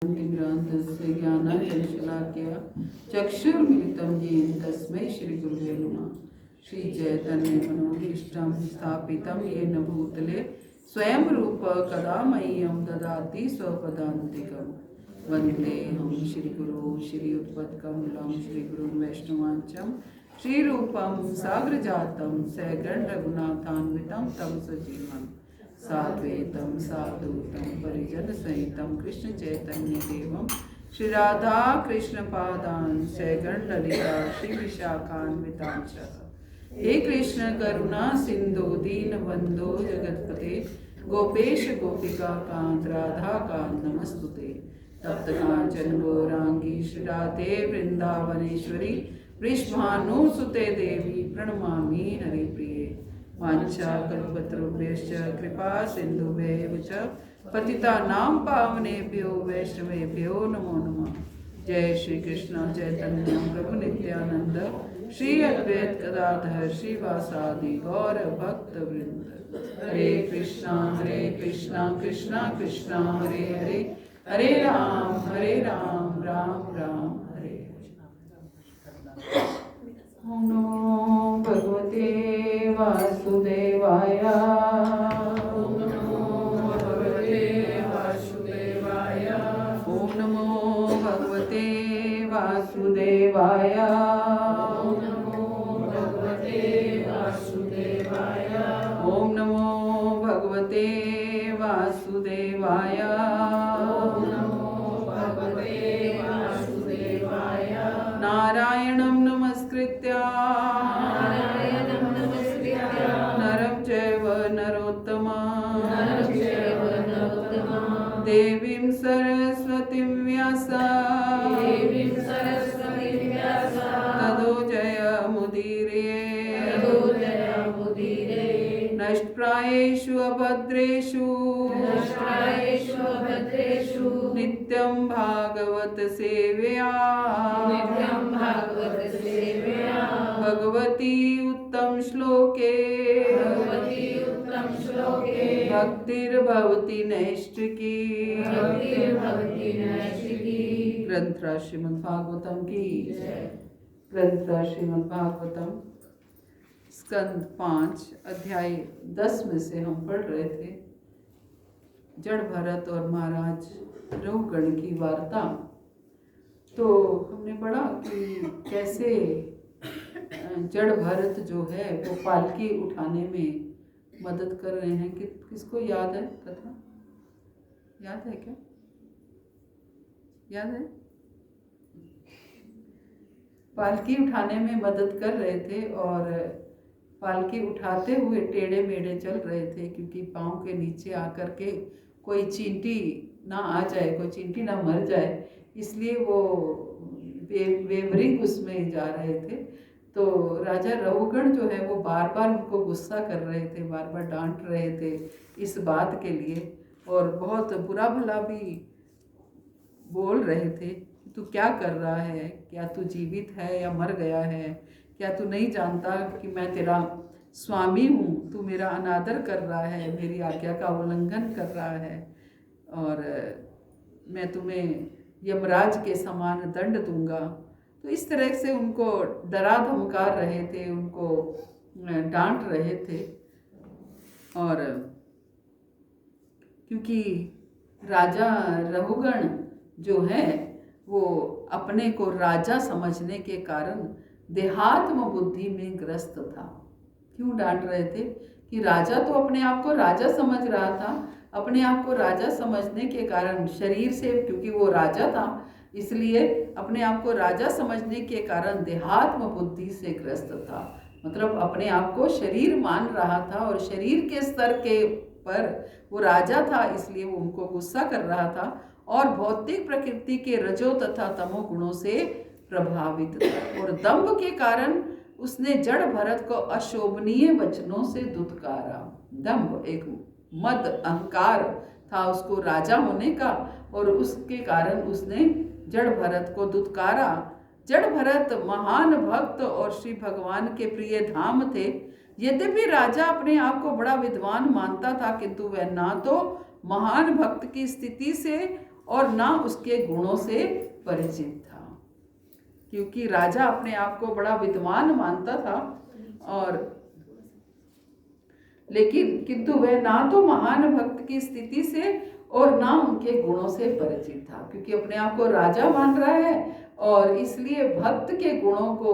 ग्रंथस्य ज्ञानाञ्जनशलाकया चक्षुर्मिलितं येन तस्मै श्रीगुरुवे नमः। श्रीचैतन्यमनोभीष्टं स्थापितं येन भूतले स्वयं रूप कदा मह्यं ददाति स्वपदान्तिकं। वन्देऽहं श्रीगुरो श्रीयुतपत्कमलं श्रीगुरुं वैष्णवांचं श्रीरूपं साग्रजातं सगण रघुनाथान्वितं तं सजीवम् साद्वैतं साधुतं परिजन सहितं कृष्ण चैतन्य देवं श्री राधा कृष्ण पादान सगण ललिता श्री विशाखान्वितांश। हे कृष्ण करुणा सिंधु दीन बंधो जगतपते गोपेश गोपिका कांत राधा कांत नमस्तुते। तप्त कांचन गौरांगी श्री राधे वृंदावनेश्वरी वृषभानुसुते देवी प्रणमामि हरिप्रिये। वाञ्छाकल्पतरुभ्यश्च कृपा सिन्धुभ्येव च पतितानां पावनेभ्यो वैष्णवेभ्यो नमो नमः। जय श्री कृष्ण चैतन्य प्रभु नित्यानंद श्री अद्वैत गदाधर श्रीवासादि गौर भक्त वृंद। हरे कृष्णा कृष्णा कृष्णा हरे हरे, हरे राम राम राम हरे हरे। ओम नमो भगवते वासुदेवाय। ओम नमो भगवते वासुदेवाय। ओम नमो भगवते वासुदेवाय। ओम नमो भगवते वासुदेवाय। ओम नमो भगवते वासुदेवाय। ओम नमो भगवते वासुदेवाय। नारायणं नमस्कृत्य नरं चैव नरोत्तमं देवीं सरस्वतीं व्यासं ततो जयमुदीरये। नष्टप्रायेषु अभद्रेषु नित्यं भागवत सेवया भगवती उत्तम श्लोके भक्तिर्भवति नैष्ठिकी। ग्रंथराज श्रीमद्भागवतम की ग्रंथराज श्रीमद्भागवतम स्कंद 5 अध्याय 10 में से हम पढ़ रहे थे जड़ भरत और महाराज रहुगण की वार्ता। तो हमने पढ़ा कि कैसे जड़ भरत जो है वो पालकी उठाने में मदद कर रहे हैं। कि किसको याद है कथा? याद है क्या? याद है? पालकी उठाने में मदद कर रहे थे और पालकी उठाते हुए टेढ़े मेढ़े चल रहे थे क्योंकि पाँव के नीचे आकर के कोई चींटी ना आ जाए, कोई चींटी ना मर जाए, इसलिए वो वेवरिंग उसमें जा रहे थे। तो राजा रहुगण जो है वो बार बार उनको गुस्सा कर रहे थे, बार बार डांट रहे थे इस बात के लिए और बहुत बुरा भला भी बोल रहे थे। तू क्या कर रहा है? क्या तू जीवित है या मर गया है? क्या तू नहीं जानता कि मैं तेरा स्वामी हूँ? तू मेरा अनादर कर रहा है, मेरी आज्ञा का उल्लंघन कर रहा है और मैं तुम्हें यमराज के समान दंड दूंगा। तो इस तरह से उनको डरा धमका रहे थे, उनको डांट रहे थे। और क्योंकि राजा रहुगण जो है वो अपने को राजा समझने के कारण देहात्म बुद्धि में ग्रस्त था। क्यों डांट रहे थे? कि राजा तो अपने आप को राजा समझ रहा था, अपने आप को राजा समझने के कारण शरीर से, क्योंकि वो राजा था इसलिए अपने आप को राजा समझने के कारण देहात्म बुद्धि से ग्रस्त था। मतलब अपने आप को शरीर मान रहा था और शरीर के स्तर के पर वो राजा था, इसलिए वो उनको गुस्सा कर रहा था और भौतिक प्रकृति के रजो तथा तमो गुणों से प्रभावित था। और दंभ के कारण उसने जड़ भरत को अशोभनीय वचनों से दुत्कारा। दंभ एक मद अहंकार था उसको राजा होने का और उसके कारण उसने जड़ भरत को दुत्कारा। जड़ भरत महान भक्त और श्री भगवान के प्रिय धाम थे। यद्यपि राजा अपने आप को बड़ा विद्वान मानता था किंतु वह ना तो महान भक्त की स्थिति से और ना उसके गुणों से परिचित था। क्योंकि राजा अपने आप को बड़ा विद्वान मानता था, और लेकिन किंतु वह ना तो महान भक्त की स्थिति से और ना उनके गुणों से परिचित था। क्योंकि अपने आप को राजा मान रहा है और इसलिए भक्त के गुणों को,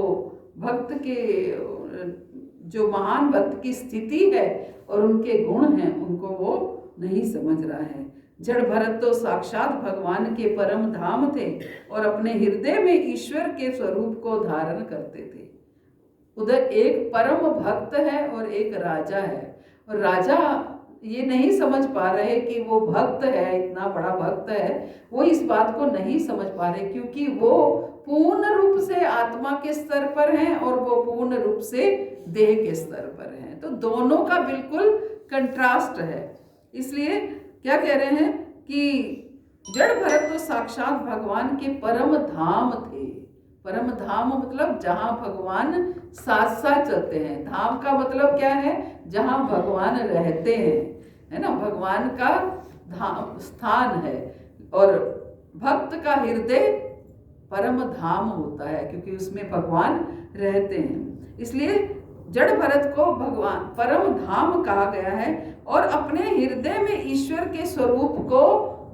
भक्त के जो महान भक्त की स्थिति है और उनके गुण हैं उनको वो नहीं समझ रहा है। जड़ भरत तो साक्षात भगवान के परम धाम थे और अपने हृदय में ईश्वर के स्वरूप को धारण करते थे। उधर एक परम भक्त है और एक राजा है, और राजा ये नहीं समझ पा रहे कि वो भक्त है, इतना बड़ा भक्त है, वो इस बात को नहीं समझ पा रहे क्योंकि वो पूर्ण रूप से आत्मा के स्तर पर हैं और वो पूर्ण रूप से देह के स्तर पर हैं। तो दोनों का बिल्कुल कंट्रास्ट है। इसलिए क्या कह रहे हैं कि जड़ भरत तो साक्षात भगवान के परम धाम थे। परम धाम मतलब जहाँ भगवान साथ साथ चलते हैं। धाम का मतलब क्या है? जहाँ भगवान रहते हैं, है ना, भगवान का धाम स्थान है। और भक्त का हृदय परम धाम होता है क्योंकि उसमें भगवान रहते हैं। इसलिए जड़ भरत को भगवान परम धाम कहा गया है और अपने हृदय में ईश्वर के स्वरूप को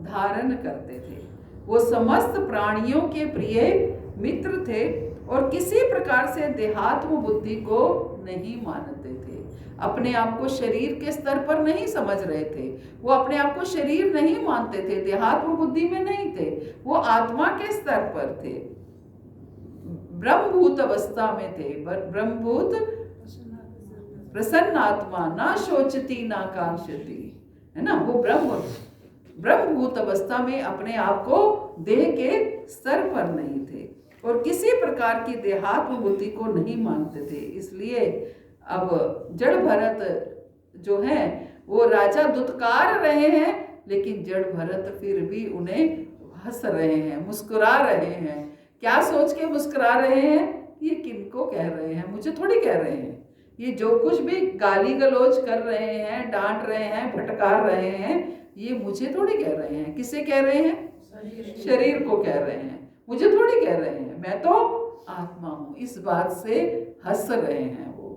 धारण करते थे। वो समस्त प्राणियों के प्रिय मित्र थे और किसी प्रकार से देहात्म बुद्धि को नहीं मानते थे। अपने आप को शरीर के स्तर पर नहीं समझ रहे थे। वो अपने आप को शरीर नहीं मानते थे, देहात्म बुद्धि में नहीं थे, वो आत्मा के स्तर पर थे, ब्रह्मभूत अवस्था में थे। ब्रह्मभूत प्रसन्न आत्मा, ना शोचती ना कांक्षती, है ना, वो ब्रह्मभूत अवस्था में अपने आप को देह के स्तर पर नहीं थे और किसी प्रकार की देहात्म बुद्धि को नहीं मानते थे। इसलिए अब जड़ भरत जो है वो राजा दुत्कार रहे हैं, लेकिन जड़ भरत फिर भी उन्हें हंस रहे हैं, मुस्कुरा रहे हैं। क्या सोच के मुस्कुरा रहे हैं? ये किनको कह रहे हैं? मुझे थोड़ी कह रहे हैं। ये जो कुछ भी गाली गलौज कर रहे हैं, डांट रहे हैं, फटकार रहे हैं, ये मुझे थोड़ी कह रहे हैं। किसे कह रहे हैं? शरीर को कह रहे हैं, मुझे थोड़ी कह रहे हैं। मैं तो आत्मा हूं, इस बात से हंस रहे हैं वो,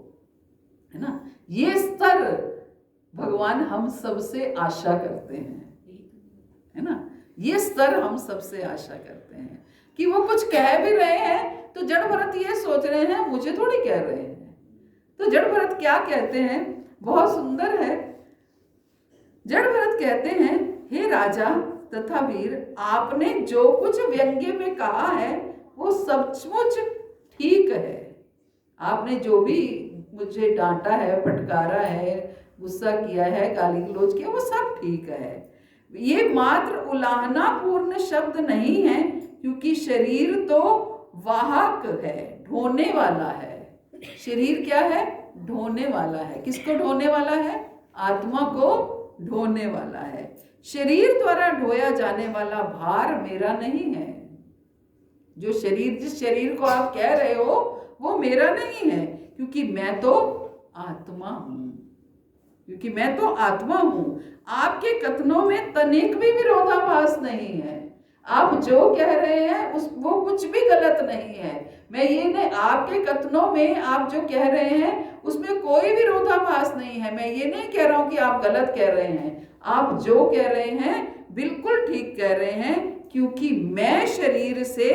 है ना। ये स्तर भगवान हम सबसे आशा करते हैं, है ना। ये स्तर हम सबसे आशा करते हैं कि वो कुछ कह भी रहे हैं तो जड़ भरत ये सोच रहे हैं मुझे थोड़ी कह रहे हैं। तो जड़ भरत क्या कहते हैं? बहुत सुंदर है। जड़ भरत कहते हैं, हे राजा तथा वीर, आपने जो कुछ व्यंग्य में कहा है वो सचमुच ठीक है। आपने जो भी मुझे डांटा है, फटकारा है, गुस्सा किया है, गाली गलौज किया, वो सब ठीक है। ये मात्र उलाहना पूर्ण शब्द नहीं है क्योंकि शरीर तो वाहक है, ढोने वाला है। शरीर क्या है? ढोने वाला है। किसको ढोने वाला है? आत्मा को ढोने वाला है। शरीर द्वारा ढोया जाने वाला भार मेरा नहीं है। जो शरीर, जिस शरीर को आप कह रहे हो वो मेरा नहीं है क्योंकि मैं तो आत्मा हूं, क्योंकि मैं तो आत्मा हूं। आपके कथनों में तनिक भी विरोधाभास नहीं है। आप जो कह रहे हैं वो कुछ भी गलत नहीं है। मैं ये नहीं, आपके कथनों में आप जो कह रहे हैं उसमें कोई विरोधाभास नहीं है। मैं ये नहीं कह रहा हूं कि आप गलत कह रहे हैं। आप जो कह रहे हैं बिल्कुल ठीक कह रहे हैं क्योंकि मैं शरीर से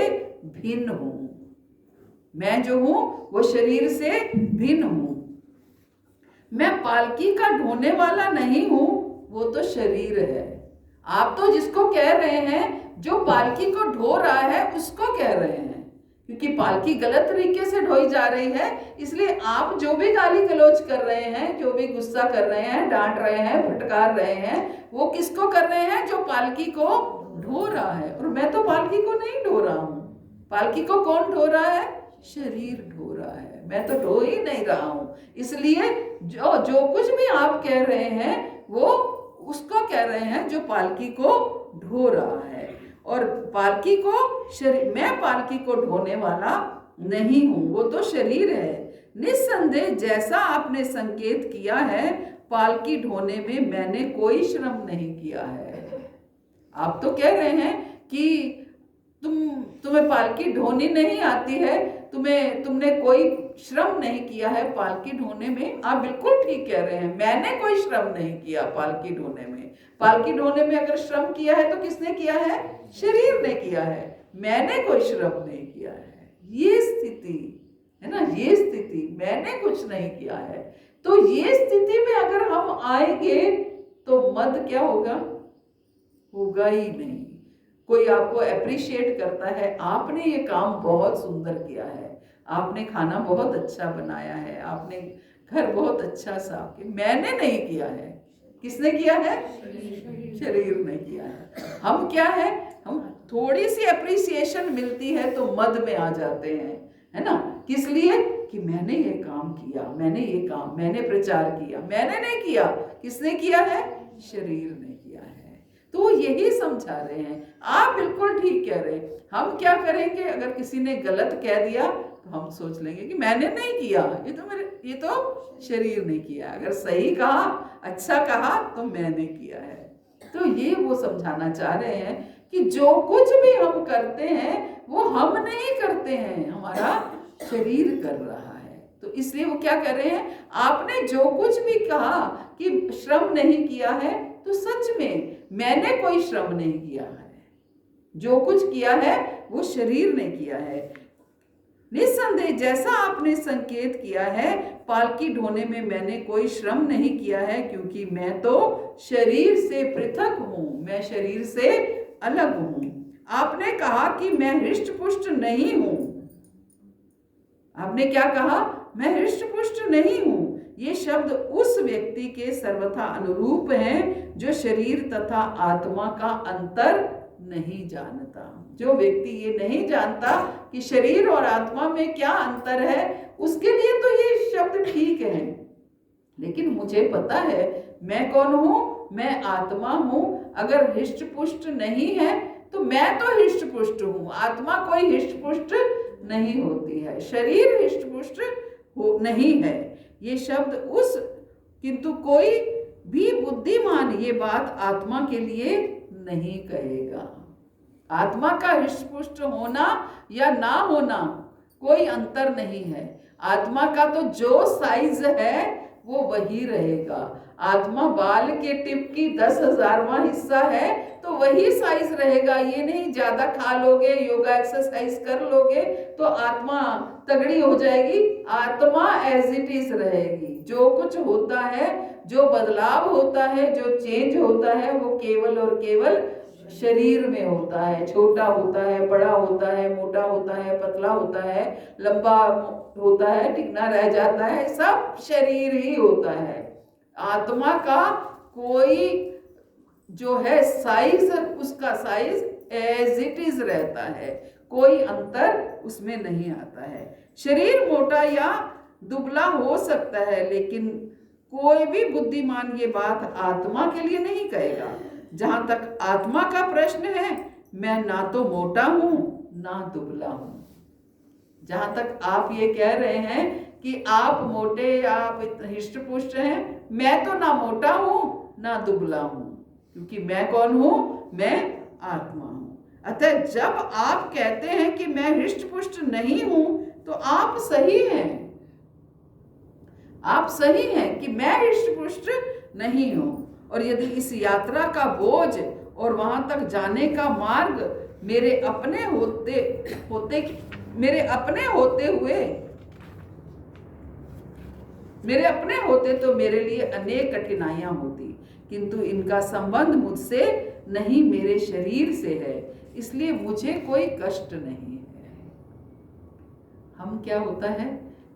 भिन्न हूं। मैं जो हूं वो शरीर से भिन्न हूं। मैं पालकी का ढोने वाला नहीं हूं, वो तो शरीर है। आप तो जिसको कह रहे हैं, जो पालकी को ढो रहा है उसको कह रहे हैं क्योंकि पालकी गलत तरीके से ढोई जा रही है। इसलिए आप जो भी गाली गलौज कर रहे हैं, जो भी गुस्सा कर रहे हैं, डांट रहे हैं, फटकार रहे हैं, वो किसको कर रहे हैं? जो पालकी को ढो रहा है। और मैं तो पालकी को नहीं ढो रहा हूं। पालकी को कौन ढो रहा है? शरीर ढो रहा है, मैं तो ढो ही नहीं रहा हूं। इसलिए जो कुछ भी आप कह रहे हैं वो उसको कह रहे हैं जो पालकी को ढो रहा है। और पालकी को शरीर, मैं पालकी को ढोने वाला नहीं हूं, वो तो शरीर है। निस्संदेह जैसा आपने संकेत किया है, पालकी ढोने में मैंने कोई श्रम नहीं किया है। आप तो कह रहे हैं कि तुम्हें पालकी ढोनी नहीं आती है, तुमने कोई श्रम नहीं किया है पालकी ढोने में। आप बिल्कुल ठीक कह रहे हैं, मैंने कोई श्रम नहीं किया पालकी ढोने में। पालकी ढोने में अगर श्रम किया है तो किसने किया है? शरीर ने किया है, मैंने कोई श्रम नहीं किया है। ये स्थिति है ना, ये स्थिति, मैंने कुछ नहीं किया है। तो ये स्थिति में अगर हम आएंगे तो मद क्या होगा? होगा ही नहीं। कोई आपको अप्रिशिएट करता है, आपने ये काम बहुत सुंदर किया है, आपने खाना बहुत अच्छा बनाया है, आपने घर बहुत अच्छा साफ किया, मैंने नहीं किया है। किसने किया है? शरीर ने किया है। हम क्या है, हम थोड़ी सी अप्रिसिएशन मिलती है तो मद में आ जाते हैं, है ना। किस लिए? कि मैंने ये काम किया, मैंने प्रचार किया। मैंने नहीं किया, किसने किया है? शरीर ने किया है। तो यही समझा रहे हैं। आप बिल्कुल ठीक कह रहे हैं। हम क्या करेंगे, अगर किसी ने गलत कह दिया तो हम सोच लेंगे कि मैंने नहीं किया, ये तो शरीर ने किया। अगर सही कहा, अच्छा कहा तो मैंने किया है। तो ये वो समझाना चाह रहे हैं कि जो कुछ भी हम करते हैं वो हम नहीं करते हैं, हमारा शरीर कर रहा है। तो इसलिए वो क्या कर रहे हैं, आपने जो कुछ भी कहा कि श्रम नहीं किया है, तो सच में मैंने कोई श्रम नहीं किया है। जो कुछ किया है वो शरीर ने किया है। निस्संदेह जैसा आपने संकेत किया है, पालकी ढोने में मैंने कोई श्रम नहीं किया है, क्योंकि मैं तो शरीर से पृथक हूं, मैं शरीर से अलग हूं। आपने कहा कि मैं हृष्ट पुष्ट नहीं हूं। आपने क्या कहा? मैं हृष्ट पुष्ट नहीं हूं। ये शब्द उस व्यक्ति के सर्वथा अनुरूप हैं जो शरीर तथा आत्मा का अंतर नहीं जानता। जो व्यक्ति ये नहीं जानता कि शरीर और आत्मा में क्या अंतर है, उसके लिए तो ये शब्द ठीक है। लेकिन मुझे पता है मैं कौन हूं, मैं आत्मा हूं। अगर हृष्ट पुष्ट नहीं है तो मैं तो हृष्ट पुष्ट हूं, आत्मा कोई हृष्ट पुष्ट नहीं होती है, शरीर हृष्ट पुष्ट नहीं है। ये शब्द उस, किंतु कोई भी बुद्धिमान ये बात आत्मा के लिए नहीं कहेगा। आत्मा का हृष्ट पुष्ट होना या ना होना कोई अंतर नहीं है। आत्मा का तो जो साइज है वो वही रहेगा। आत्मा बाल के टिप की 10,000वां हिस्सा है तो वही साइज रहेगा। ये नहीं ज्यादा खा लोगे, योगा एक्सरसाइज कर लोगे तो आत्मा तगड़ी हो जाएगी। आत्मा एज इट इज रहेगी। जो कुछ होता है, जो बदलाव होता है, जो चेंज होता है, वो केवल और केवल शरीर में होता है। छोटा होता है, बड़ा होता है, मोटा होता है, पतला होता है, लंबा होता है, टिकना रह जाता है, सब शरीर ही होता है। आत्मा का कोई जो है साइज, उसका साइज एज इट इज रहता है, कोई अंतर उसमें नहीं आता है। शरीर मोटा या दुबला हो सकता है, लेकिन कोई भी बुद्धिमान ये बात आत्मा के लिए नहीं कहेगा। जहां तक आत्मा का प्रश्न है, मैं ना तो मोटा हूं ना दुबला हूं। जहां तक आप ये कह रहे हैं कि आप मोटे, आप हृष्ट पुष्ट हैं, मैं तो ना मोटा हूं ना दुबला हूं, क्योंकि मैं कौन हूं? मैं आत्मा हूं। अतः जब आप कहते हैं कि मैं हृष्ट पुष्ट नहीं हूं तो आप सही हैं। आप सही हैं कि मैं हृष्ट पुष्ट नहीं हूं। और यदि इस यात्रा का बोझ और वहां तक जाने का मार्ग मेरे अपने होते तो मेरे लिए अनेक कठिनाइयां होती, किंतु इनका संबंध मुझसे नहीं, मेरे शरीर से है, इसलिए मुझे कोई कष्ट नहीं है। हम क्या होता है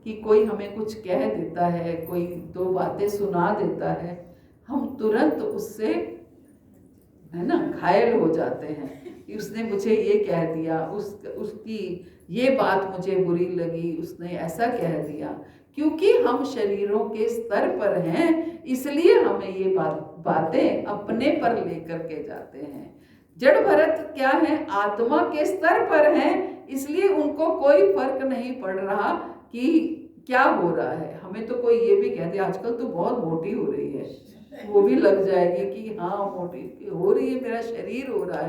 कि कोई हमें कुछ कह देता है, कोई दो बातें सुना देता है, हम तुरंत उससे, है ना, घायल हो जाते हैं कि उसने मुझे ये कह दिया, उसकी ये बात मुझे बुरी लगी, उसने ऐसा कह दिया। क्योंकि हम शरीरों के स्तर पर हैं, इसलिए हमें ये बातें अपने पर लेकर के जाते हैं। जड़ भरत क्या है? आत्मा के स्तर पर हैं, इसलिए उनको कोई फर्क नहीं पड़ रहा कि क्या हो रहा है। हमें तो कोई ये भी कह दे आजकल तो बहुत मोटी हो रही है, वो भी लग जाएगी कि हाँ मोटी हो रही है, मेरा शरीर हो रहा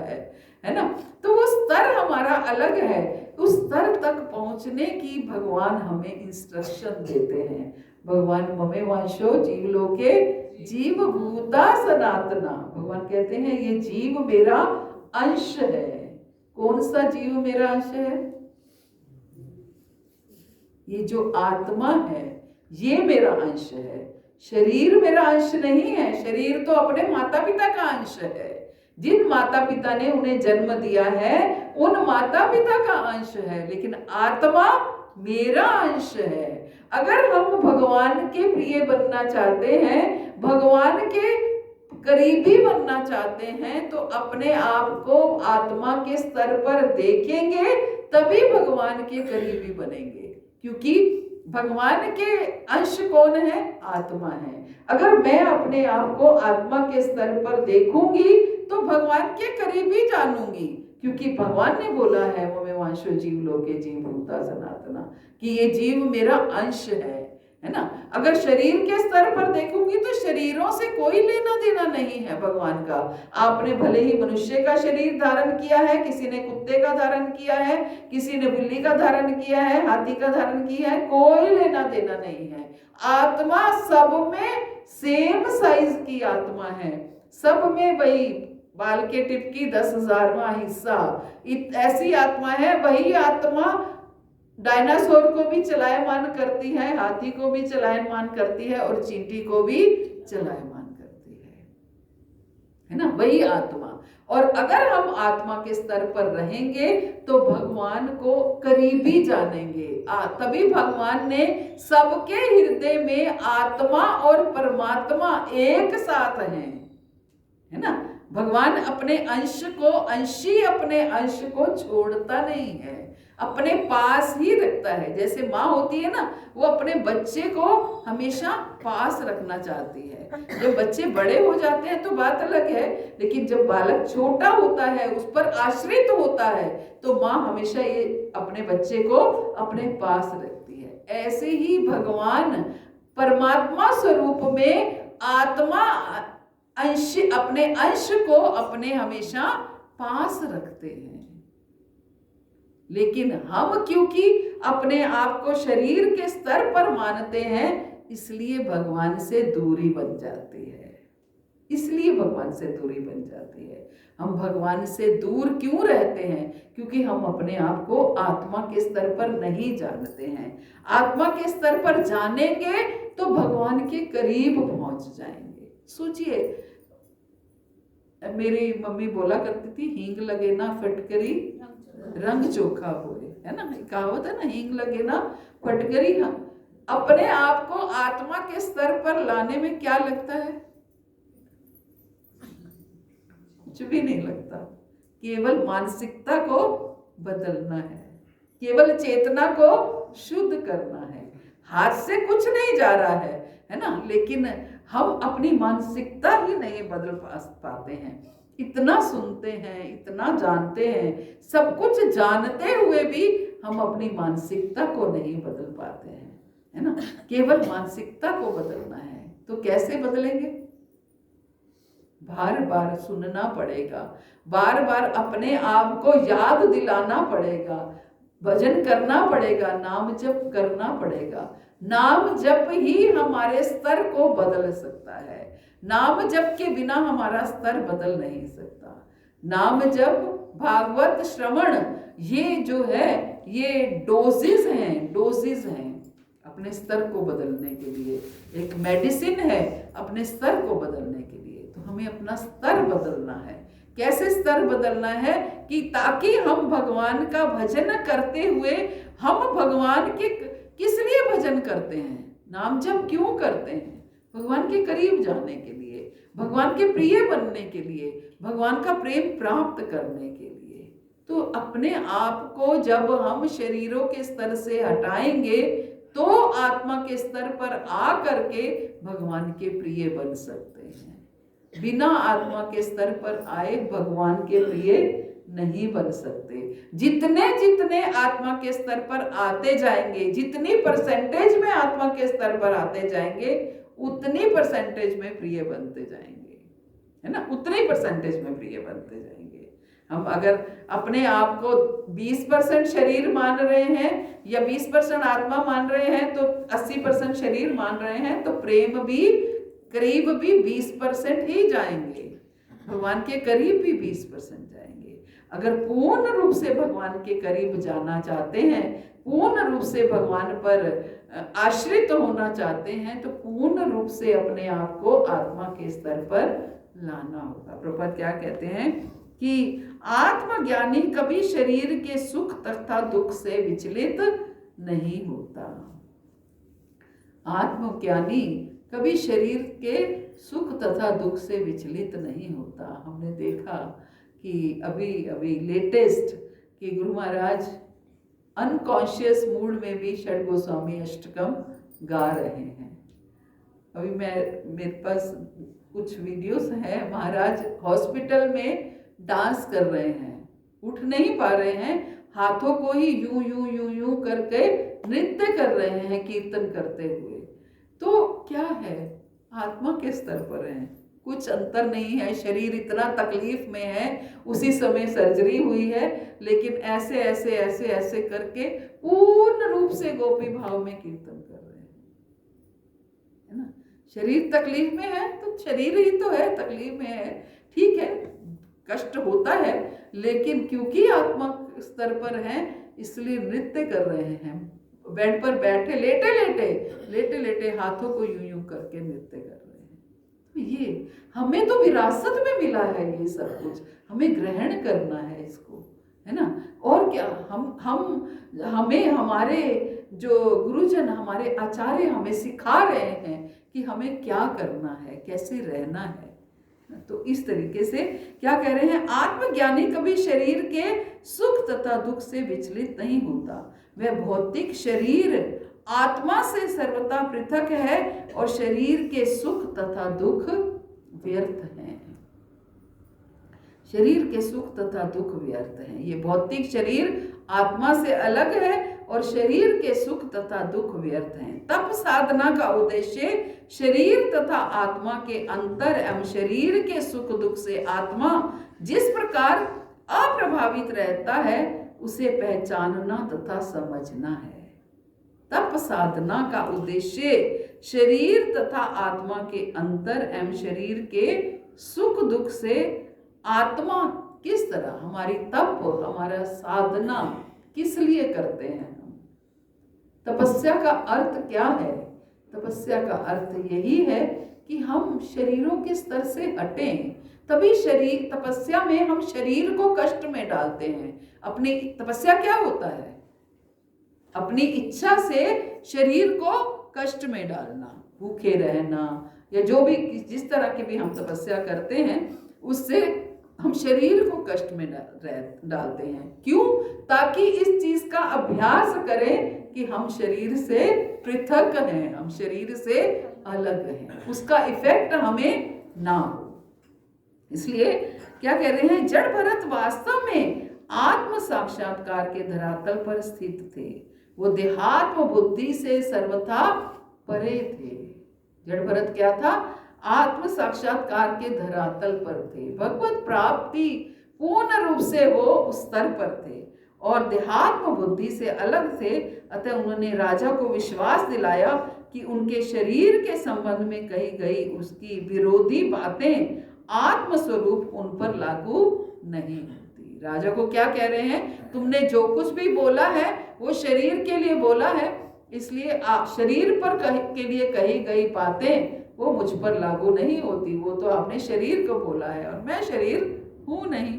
है ना। तो वो स्तर हमारा अलग है। उस स्तर तक पहुंचने की भगवान हमें इंस्ट्रक्शन देते हैं। भगवान ममे वंशो जीव लोके जीव भूता सनातना। भगवान कहते हैं ये जीव मेरा अंश है। कौन सा जीव मेरा अंश है? ये जो आत्मा है ये मेरा अंश है। शरीर मेरा अंश नहीं है। शरीर तो अपने माता पिता का अंश है। जिन माता पिता ने उन्हें जन्म दिया है उन माता पिता का अंश है, लेकिन आत्मा मेरा अंश है। अगर हम भगवान के प्रिय बनना चाहते हैं, भगवान के करीबी बनना चाहते हैं, तो अपने आप को आत्मा के स्तर पर देखेंगे, तभी भगवान के करीबी बनेंगे। क्योंकि भगवान के अंश कौन है? आत्मा है। अगर मैं अपने आप को आत्मा के स्तर पर देखूंगी तो भगवान के करीबी जानूंगी। क्योंकि भगवान ने बोला है ममे वांशो जीव लोके जीव भूता सनातना, कि ये जीव मेरा अंश है ना। अगर शरीर के स्तर पर देखूंगी तो शरीरों से कोई लेना देना नहीं है भगवान का। आपने भले ही मनुष्य का शरीर धारण किया है, किसी ने कुत्ते का धारण किया है, किसी ने बिल्ली का धारण किया है, हाथी का धारण किया है, कोई लेना देना नहीं है। आत्मा सब में सेम साइज की आत्मा है। सब में वही बाल के टिप की 10,000वां हिस्सा ऐसी आत्मा है। वही आत्मा डायनासोर को भी चलायमान करती है, हाथी को भी चलायमान करती है और चींटी को भी चलायमान करती है ना, वही आत्मा। और अगर हम आत्मा के स्तर पर रहेंगे तो भगवान को करीबी जानेंगे। तभी भगवान ने सबके हृदय में आत्मा और परमात्मा एक साथ हैं, है ना। भगवान अपने अंश को, अंशी अपने अंश को छोड़ता नहीं है, अपने पास ही रखता है। जैसे माँ होती है ना, वो अपने बच्चे को हमेशा पास रखना चाहती है। जब बच्चे बड़े हो जाते हैं तो बात अलग है, लेकिन जब बालक छोटा होता है, उस पर आश्रित होता है, तो माँ हमेशा ये अपने बच्चे को अपने पास रखती है। ऐसे ही भगवान परमात्मा स्वरूप में आत्मा अंश, अपने अंश को अपने हमेशा पास रखते हैं। लेकिन हम क्योंकि अपने आप को शरीर के स्तर पर मानते हैं, इसलिए भगवान से दूरी बन जाती है। इसलिए भगवान से दूरी बन जाती है। हम भगवान से दूर क्यों रहते हैं? क्योंकि हम अपने आप को आत्मा के स्तर पर नहीं जानते हैं। आत्मा के स्तर पर जानेंगे तो भगवान के करीब पहुंच जाएंगे। सोचिए, मेरी मम्मी बोला करती थी, हींग लगे ना फटकरी रंग चोखा होए, है ना। कहावत है ना, हींग लगे ना फटकरी। अपने आप को आत्मा के स्तर पर लाने में क्या लगता है? कुछ भी नहीं लगता। केवल मानसिकता को बदलना है, केवल चेतना को शुद्ध करना है। हाथ से कुछ नहीं जा रहा है ना। लेकिन हम अपनी मानसिकता ही नहीं बदल पाते हैं। इतना सुनते हैं, इतना जानते हैं, सब कुछ जानते हुए भी हम अपनी मानसिकता को नहीं बदल पाते हैं, है ना। केवल मानसिकता को बदलना है। तो कैसे बदलेंगे? बार बार सुनना पड़ेगा, बार बार अपने आप को याद दिलाना पड़ेगा, भजन करना पड़ेगा, नाम जप करना पड़ेगा। नाम जप ही हमारे स्तर को बदल सकता है। नाम जप के बिना हमारा स्तर बदल नहीं सकता। नाम जप, भागवत श्रवण, ये जो है ये डोजेस हैं अपने स्तर को बदलने के लिए। एक मेडिसिन है अपने स्तर को बदलने के लिए। तो हमें अपना स्तर बदलना है। कैसे स्तर बदलना है? कि ताकि हम भगवान का भजन करते हुए, हम भगवान के किस लिए भजन करते हैं, नाम जप क्यों करते हैं? भगवान के करीब जाने के लिए, भगवान के प्रिय बनने के लिए, भगवान का प्रेम प्राप्त करने के लिए। तो अपने आप को जब हम शरीरों के स्तर से हटाएंगे तो आत्मा के स्तर पर आ करके भगवान के प्रिय बन सकते हैं। बिना आत्मा के स्तर पर आए भगवान के प्रिय नहीं बन सकते। जितने जितने आत्मा के स्तर पर आते जाएंगे, जितनी परसेंटेज में आत्मा के स्तर पर आते जाएंगे, उतनी परसेंटेज में प्रिय बनते जाएंगे, है ना, उतनी परसेंटेज में प्रिय बनते जाएंगे। हम अगर अपने आप को 20% शरीर मान रहे हैं या 20% आत्मा मान रहे हैं तो 80% शरीर मान रहे हैं, तो प्रेम भी करीब भी 20% ही जाएंगे, भगवान के करीब भी 20% जाएंगे। अगर पूर्ण रूप से भगवान के करीब जाना चाहते हैं, पूर्ण रूप से भगवान पर आश्रित होना चाहते हैं, तो पूर्ण रूप से अपने आप को आत्मा के स्तर पर लाना होगा। प्रभुपाद क्या कहते हैं कि आत्मज्ञानी कभी शरीर के सुख तथा दुख से विचलित नहीं होता। आत्मज्ञानी कभी शरीर के सुख तथा दुख से विचलित नहीं होता। हमने देखा कि अभी अभी लेटेस्ट कि गुरु महाराज अनकॉन्शियस मूड में भी षड गोस्वामी अष्टकम गा रहे हैं। अभी मेरे पास कुछ वीडियोस हैं, महाराज हॉस्पिटल में डांस कर रहे हैं, उठ नहीं पा रहे हैं, हाथों को ही यूं यूं यूं यूं करके नृत्य कर रहे हैं कीर्तन करते हुए। तो क्या है, आत्मा के स्तर पर है, कुछ अंतर नहीं है। शरीर इतना तकलीफ में है, उसी समय सर्जरी हुई है, लेकिन ऐसे ऐसे ऐसे ऐसे करके पूर्ण रूप से गोपी भाव में कीर्तन कर रहे हैं, है ना। शरीर तकलीफ में है तो शरीर ही तो है, तकलीफ में है, ठीक है, कष्ट होता है, लेकिन क्योंकि आत्मा स्तर पर है इसलिए नृत्य कर रहे हैं। बेड पर बैठे लेटे लेटे लेटे लेटे हाथों को यूं यूं करके नृत्य कर रहे हैं। तो ये हमें तो विरासत में मिला है, ये सब कुछ हमें ग्रहण करना है इसको, है ना। और क्या, हमें हमारे जो गुरुजन, हमारे आचार्य हमें सिखा रहे हैं कि हमें क्या करना है, कैसे रहना है। तो इस तरीके से क्या कह रहे हैं, आत्मज्ञानी कभी शरीर के सुख तथा दुख से विचलित नहीं होता। वह भौतिक शरीर आत्मा से सर्वथा पृथक है और शरीर के सुख तथा दुख व्यर्थ हैं। शरीर के सुख तथा दुख व्यर्थ हैं। ये भौतिक शरीर आत्मा से अलग है और शरीर के सुख तथा दुख व्यर्थ हैं। तप साधना का उद्देश्य शरीर तथा आत्मा के अंतर एवं शरीर के सुख दुख से आत्मा जिस प्रकार अप्रभावित रहता है उसे पहचानना तथा समझना है। तप साधना का उद्देश्य शरीर तथा आत्मा के अंतर एवं शरीर के सुख दुख से आत्मा किस तरह, हमारी तप, हमारा साधना किस लिए करते हैं हम, तपस्या का अर्थ क्या है। तपस्या का अर्थ यही है कि हम शरीरों के स्तर से हटें, तभी शरीर, तपस्या में हम शरीर को कष्ट में डालते हैं। अपनी तपस्या क्या होता है, अपनी इच्छा से शरीर को कष्ट में डालना, भूखे रहना या जो भी जिस तरह की भी हम तपस्या करते हैं उससे हम शरीर को कष्ट में डालते हैं। क्यों? ताकि इस चीज का अभ्यास करें कि हम शरीर से पृथक हैं, हम शरीर से अलग हैं, उसका इफेक्ट हमें ना हो। इसलिए क्या कह रहे हैं, जड़ भरत वास्तव में आत्म साक्षात्कार के धरातल पर स्थित थे। वो देहात्म बुद्धि से सर्वथा परे थे। जड़ भरत क्या था, आत्म साक्षात्कार के धरातल पर थे, भगवत प्राप्ति पूर्ण रूप से वो उस स्तर पर थे और देहात्म बुद्धि से अलग थे। अतः उन्होंने राजा को विश्वास दिलाया कि उनके शरीर के संबंध में कही गई उसकी विरोधी बातें आत्मस्वरूप उन पर लागू नहीं होती। राजा को क्या कह रहे हैं, तुमने जो कुछ भी बोला है वो शरीर के लिए बोला है, इसलिए शरीर पर के लिए कही गई बातें वो मुझ पर लागू नहीं होती। वो तो आपने शरीर को बोला है और मैं शरीर हूं नहीं,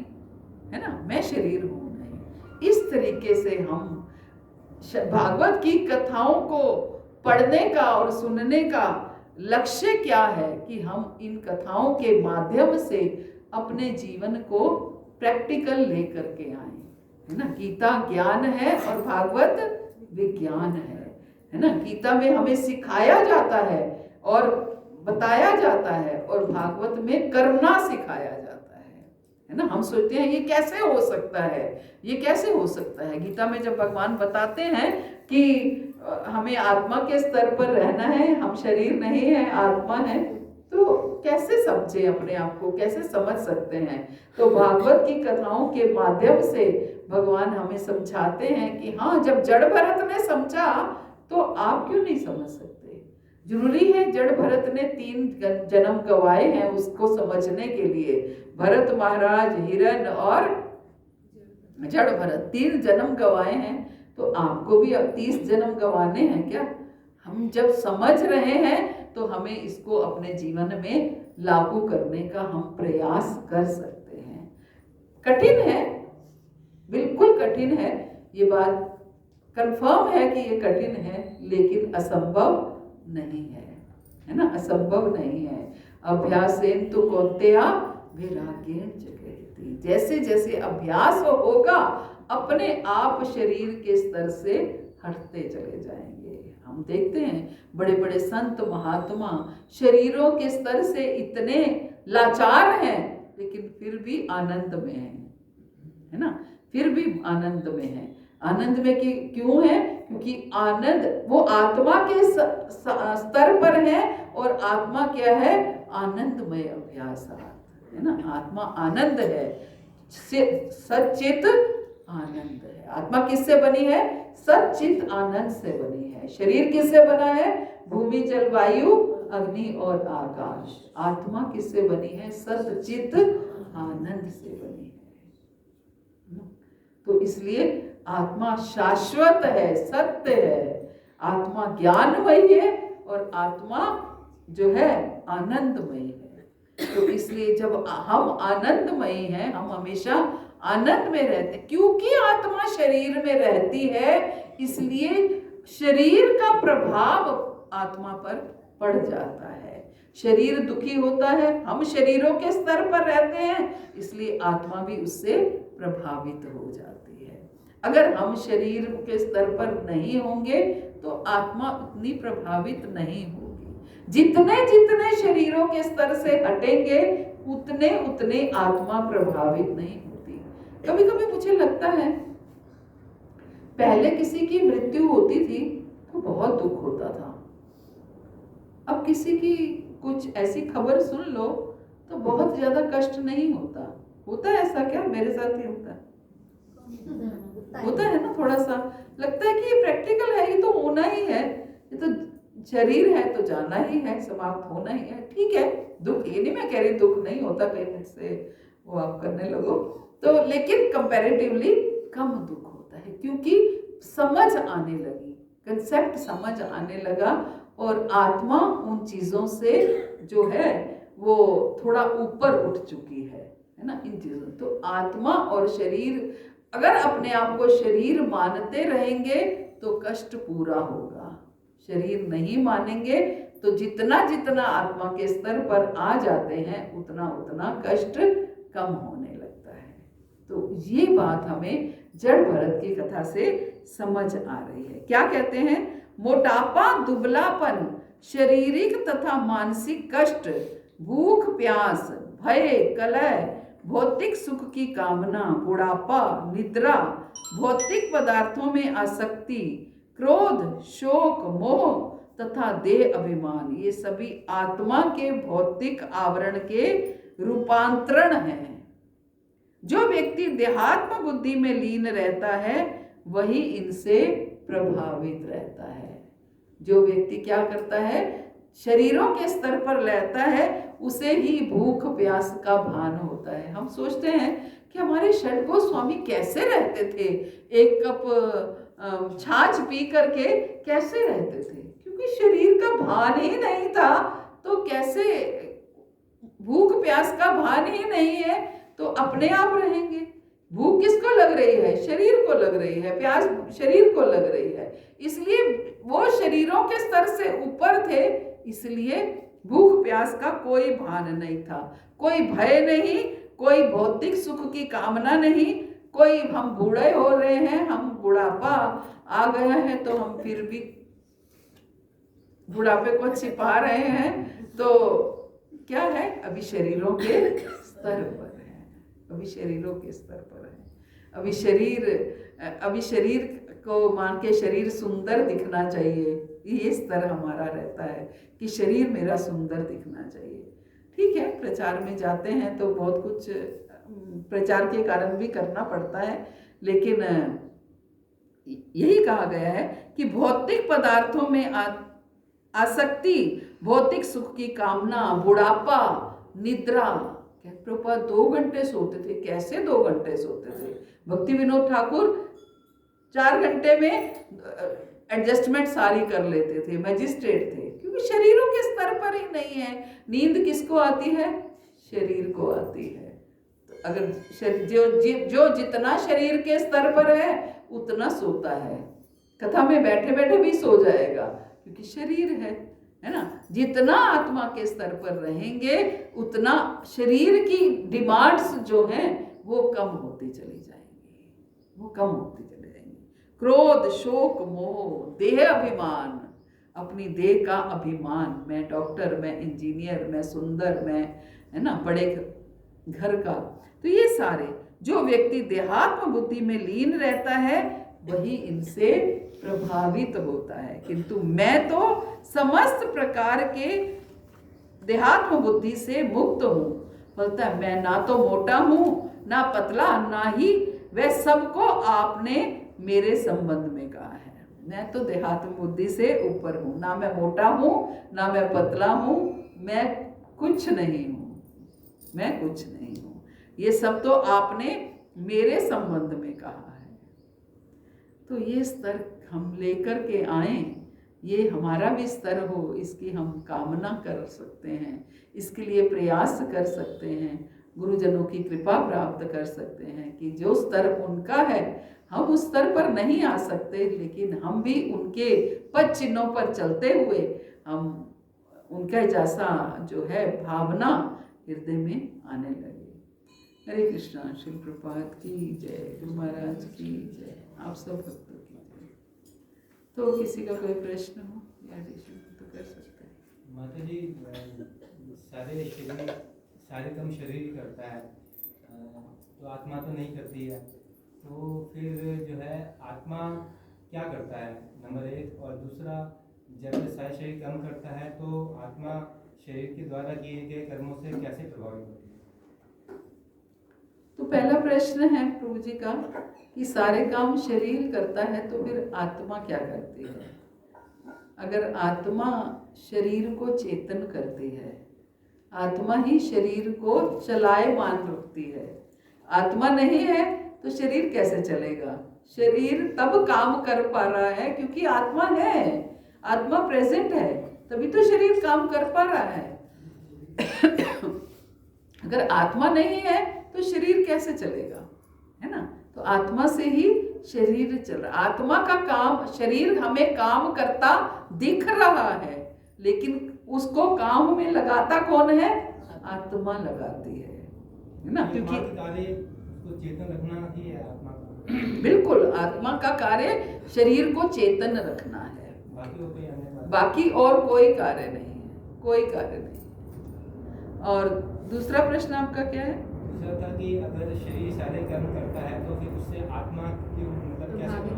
है ना, मैं शरीर हूं नहीं। इस तरीके से हम भागवत की कथाओं को पढ़ने का और सुनने का लक्ष्य क्या है कि हम इन कथाओं के माध्यम से अपने जीवन को प्रैक्टिकल लेकर के आए, है ना। गीता ज्ञान है और भागवत विज्ञान है ना। गीता में हमें सिखाया जाता है और बताया जाता है और भागवत में करना सिखाया जाता है ना। हम सोचते हैं ये कैसे हो सकता है, ये कैसे हो सकता है। गीता में जब भगवान बताते हैं कि हमें आत्मा के स्तर पर रहना है, हम शरीर नहीं है, आत्मा है, तो कैसे समझे अपने आप को, कैसे समझ सकते हैं? तो भागवत की कथाओं के माध्यम से भगवान हमें समझाते हैं कि हाँ, जब जड़ भरत ने समझा तो आप क्यों नहीं समझ सकते? जरूरी है, जड़ भरत ने 3 जन्म गवाए हैं उसको समझने के लिए। भरत महाराज, हिरण और जड़ भरत 3 जन्म गवाए हैं, तो आपको भी अब 30 जन्म गवाने हैं क्या? हम जब समझ रहे हैं तो हमें इसको अपने जीवन में लागू करने का हम प्रयास कर सकते हैं। कठिन है, बिल्कुल कठिन है, ये बात कंफर्म है कि ये कठिन है, लेकिन असंभव नहीं है ना? असंभव नहीं है। अभ्यासेन तो कौन्तेया वैराग्येन जगयति। जैसे जैसे अभ्यास होगा अपने आप शरीर के स्तर से हटते चले जाएंगे। हम देखते हैं बड़े बड़े संत महात्मा शरीरों के स्तर से इतने लाचार हैं, लेकिन फिर भी आनंद में हैं, है ना? फिर भी आनंद में हैं। आनंद में क्यों है? क्योंकि आनंद वो आत्मा के स्तर पर है, और आत्मा क्या है? आनंदमय अभ्यास है ना? आत्मा आनंद है, सच्चित आनंद है। आत्मा किससे बनी है? सच्चित आनंद से बनी है। शरीर किससे बना है? भूमि, जल, वायु, अग्नि और आकाश। आत्मा किससे बनी है? सच्चित आनंद से बनी है। तो इसलिए आत्मा शाश्वत है, सत्य है। आत्मा ज्ञानमयी है और आत्मा जो है आनंदमयी है। तो इसलिए जब हम आनंदमयी हैं, हम हमेशा आनंद में रहते हैं। क्योंकि आत्मा शरीर में रहती है, इसलिए शरीर का प्रभाव आत्मा पर पड़ जाता है। शरीर दुखी होता है, हम शरीरों के स्तर पर रहते हैं, इसलिए आत्मा भी उससे प्रभावित हो जाती है। अगर हम शरीर के स्तर पर नहीं होंगे तो आत्मा उतनी प्रभावित नहीं होगी। जितने जितने शरीरों के स्तर से हटेंगे उतने उतने आत्मा प्रभावित नहीं होती। कभी कभी मुझे लगता है पहले किसी की मृत्यु होती थी तो बहुत दुख होता था। अब किसी की कुछ ऐसी खबर सुन लो तो बहुत ज्यादा कष्ट नहीं होता। होता है ऐसा क्या? मेरे साथ ही होता है। होता है ना? थोड़ा सा लगता है कि ये प्रैक्टिकल है, ये तो होना ही है, ये तो शरीर है तो जाना ही है, समाप्त होना ही है। ठीक है, दुख, ये नहीं मैं कह रही दुख नहीं होता, कहीं मुझसे वो आप करने लगो तो, लेकिन कंपैरेटिवली कम दुख होता है, क्योंकि समझ आने लगी, कंसेप्ट समझ आने लगा, और आत्मा उन चीजों से जो है वो थोड़ा ऊपर उठ चुकी है ना, इन चीजों। तो आत्मा और शरीर, अगर अपने आप को शरीर मानते रहेंगे तो कष्ट पूरा होगा। शरीर नहीं मानेंगे तो जितना जितना आत्मा के स्तर पर आ जाते हैं उतना उतना कष्ट कम होने लगता है। तो ये बात हमें जड़ भरत की कथा से समझ आ रही है। क्या कहते हैं? मोटापा, दुबलापन, शारीरिक तथा मानसिक कष्ट, भूख प्यास, भय, कलह, भौतिक सुख की कामना, बुढ़ापा, निद्रा, भौतिक पदार्थों में आसक्ति, क्रोध, शोक, मोह तथा देह अभिमान, ये सभी आत्मा के भौतिक आवरण के रूपांतरण हैं। जो व्यक्ति देहात्म बुद्धि में लीन रहता है वही इनसे प्रभावित रहता है। जो व्यक्ति क्या करता है? शरीरों के स्तर पर रहता है, उसे ही भूख प्यास का भान होता है। हम सोचते हैं कि हमारे षड गोस्वामी कैसे रहते थे, 1 कप छाछ पी करके कैसे रहते थे, क्योंकि शरीर का भान ही नहीं था। तो कैसे, भूख प्यास का भान ही नहीं है तो अपने आप रहेंगे। भूख किसको लग रही है? शरीर को लग रही है, प्यास शरीर को लग रही है, इसलिए वो शरीरों के स्तर से ऊपर थे, इसलिए भूख प्यास का कोई भान नहीं था, कोई भय नहीं, कोई भौतिक सुख की कामना नहीं, कोई हम बूढ़े हो रहे हैं, हम बुढ़ापा आ गया है तो हम फिर भी बुढ़ापे को छिपा रहे हैं। तो क्या है? अभी शरीरों के स्तर पर है, अभी शरीरों के स्तर पर है, अभी शरीर को मान के शरीर सुंदर दिखना चाहिए, ये स्तर हमारा रहता है कि शरीर मेरा सुंदर दिखना चाहिए। ठीक है, प्रचार में जाते हैं तो बहुत कुछ प्रचार के कारण भी करना पड़ता है, लेकिन यही कहा गया है कि भौतिक पदार्थों में आसक्ति, भौतिक सुख की कामना, बुढ़ापा, निद्रा। प्रभुपाद 2 घंटे सोते थे। कैसे 2 घंटे सोते थे? भक्ति विनोद ठाकुर 4 घंटे में एडजस्टमेंट सारी कर लेते थे, मैजिस्ट्रेट थे, क्योंकि शरीरों के स्तर पर ही नहीं है। नींद किसको आती है? शरीर को आती है। तो अगर जो जितना शरीर के स्तर पर है उतना सोता है। कथा में बैठे बैठे भी सो जाएगा, क्योंकि शरीर है ना। जितना आत्मा के स्तर पर रहेंगे उतना शरीर की डिमांड्स जो हैं वो कम होती चली जाएंगी, वो कम होती चली जाएंगी। क्रोध, शोक, मोह, देह अभिमान, अपनी देह का अभिमान, मैं डॉक्टर, मैं इंजीनियर, मैं सुंदर, मैं है ना बड़े घर का। तो ये सारे जो व्यक्ति देहात्म बुद्धि में लीन रहता है वही इनसे प्रभावित होता है। किंतु मैं तो समस्त प्रकार के देहात्म बुद्धि से मुक्त हूँ। बोलता है मैं ना तो मोटा हूँ ना पतला, ना ही वह सबको आपने मेरे संबंध में कहा है। मैं तो देहात्म बुद्धि से ऊपर हूँ, ना मैं मोटा हूँ ना मैं पतला हूँ, मैं कुछ नहीं हूँ, मैं कुछ नहीं हूँ। ये सब तो आपने मेरे संबंध में कहा है। तो ये स्तर हम लेकर के आए, ये हमारा भी स्तर हो, इसकी हम कामना कर सकते हैं, इसके लिए प्रयास कर सकते हैं, गुरुजनों की कृपा प्राप्त कर सकते हैं कि जो स्तर उनका है हम उस स्तर पर नहीं आ सकते, लेकिन हम भी उनके पद चिन्हों पर चलते हुए हम उनका जैसा जो है भावना हृदय में आने लगे। हरे कृष्णा। श्री प्रभुपाद की जय, गुरु महाराज की जय, आप सब भक्तों की जय। तो किसी का कोई प्रश्न हो या तो कर सकते हैं। माता जी, सारे काम शरीर ही करता है, तो आत्मा तो नहीं करती है, तो फिर जो है आत्मा क्या करता है? नंबर 1। और दूसरा, जब सारे शरीर कर्म करता है तो आत्मा शरीर के द्वारा किए गए कर्मों से कैसे प्रभावित होती है? तो पहला प्रश्न है प्रभु जी का कि सारे काम शरीर करता है तो फिर आत्मा क्या करती है? अगर आत्मा शरीर को चेतन करती है, आत्मा ही शरीर को चलायमान रखती है, आत्मा नहीं है तो शरीर कैसे चलेगा? शरीर तब काम कर पा रहा है क्योंकि आत्मा है, आत्मा प्रेजेंट है, तभी तो शरीर काम कर पा रहा है। अगर आत्मा नहीं है तो शरीर कैसे चलेगा, है ना? तो आत्मा से ही शरीर चल रहा। आत्मा का काम, शरीर हमें काम करता दिख रहा है, लेकिन उसको काम में लगाता कौन है? आत्मा लगाती है ना? क्योंकि उसको चेतन रखना ही है आत्मा का। बिल्कुल, आत्मा का कार्य शरीर को चेतन रखना है, बाकी और कोई कार्य नहीं है, कोई कार्य नहीं है। और दूसरा प्रश्न आपका क्या है? दूसरा था कि अगर शरीर सारे कर्म करता है तो फिर उससे आत्मा क्यों, मतलब कैसे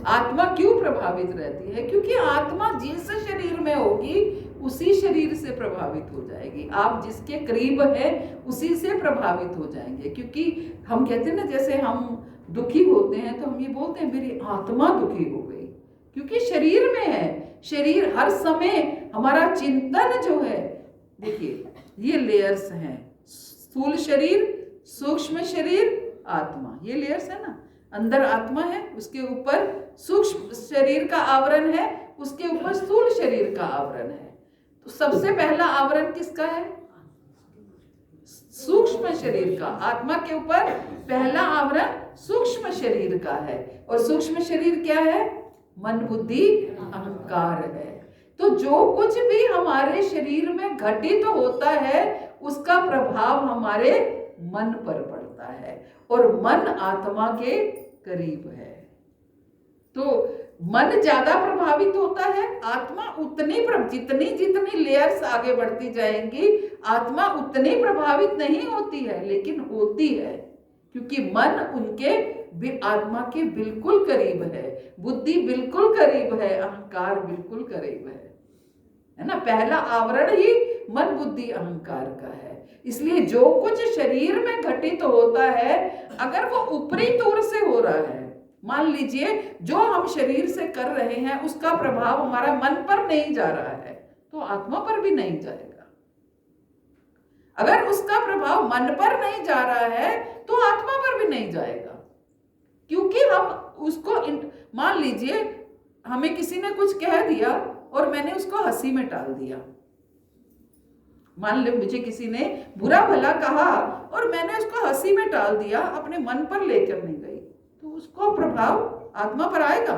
आत्मा क्यों प्रभावित रहती है? क्योंकि आत्मा जिस शरीर में होगी उसी शरीर से प्रभावित हो जाएगी। आप जिसके करीब है उसी से प्रभावित हो जाएंगे। क्योंकि हम कहते हैं ना, जैसे हम दुखी होते हैं तो हम ये बोलते हैं मेरी आत्मा दुखी हो गई, क्योंकि शरीर में है। शरीर हर समय हमारा चिंतन जो है, देखिए ये लेयर्स हैं, स्थूल शरीर, सूक्ष्म शरीर, आत्मा, ये लेयर्स है ना। अंदर आत्मा है, उसके ऊपर सूक्ष्म शरीर का आवरण है, उसके ऊपर स्थूल शरीर का आवरण है। तो सबसे पहला आवरण किसका है? सूक्ष्म शरीर का। आत्मा के ऊपर पहला आवरण सूक्ष्म शरीर का है। और सूक्ष्म शरीर क्या है? मन, बुद्धि, अहंकार है। तो जो कुछ भी हमारे शरीर में घटित होता है उसका प्रभाव हमारे मन पर पड़ता है, और मन आत्मा के करीब है। तो मन ज्यादा प्रभावित होता है, आत्मा उतनी जितनी जितनी लेयर्स आगे बढ़ती जाएंगी आत्मा उतनी प्रभावित नहीं होती है, लेकिन होती है, क्योंकि मन उनके आत्मा के बिल्कुल करीब है, बुद्धि बिल्कुल करीब है, अहंकार बिल्कुल करीब है ना। पहला आवरण ही मन बुद्धि अहंकार का है। इसलिए जो कुछ शरीर में घटित होता है, अगर वो ऊपरी तौर से हो रहा है, मान लीजिए जो हम शरीर से कर रहे हैं उसका प्रभाव हमारा मन पर नहीं जा रहा है, तो आत्मा पर भी नहीं जाएगा। अगर उसका प्रभाव मन पर नहीं जा रहा है तो आत्मा पर भी नहीं जाएगा, क्योंकि हम उसको मान लीजिए हमें किसी ने कुछ कह दिया और मैंने उसको हंसी में टाल दिया। मान लो मुझे किसी ने बुरा भला कहा और मैंने उसको हंसी में टाल दिया, अपने मन पर लेकर नहीं गई, तो उसको प्रभाव आत्मा पर आएगा?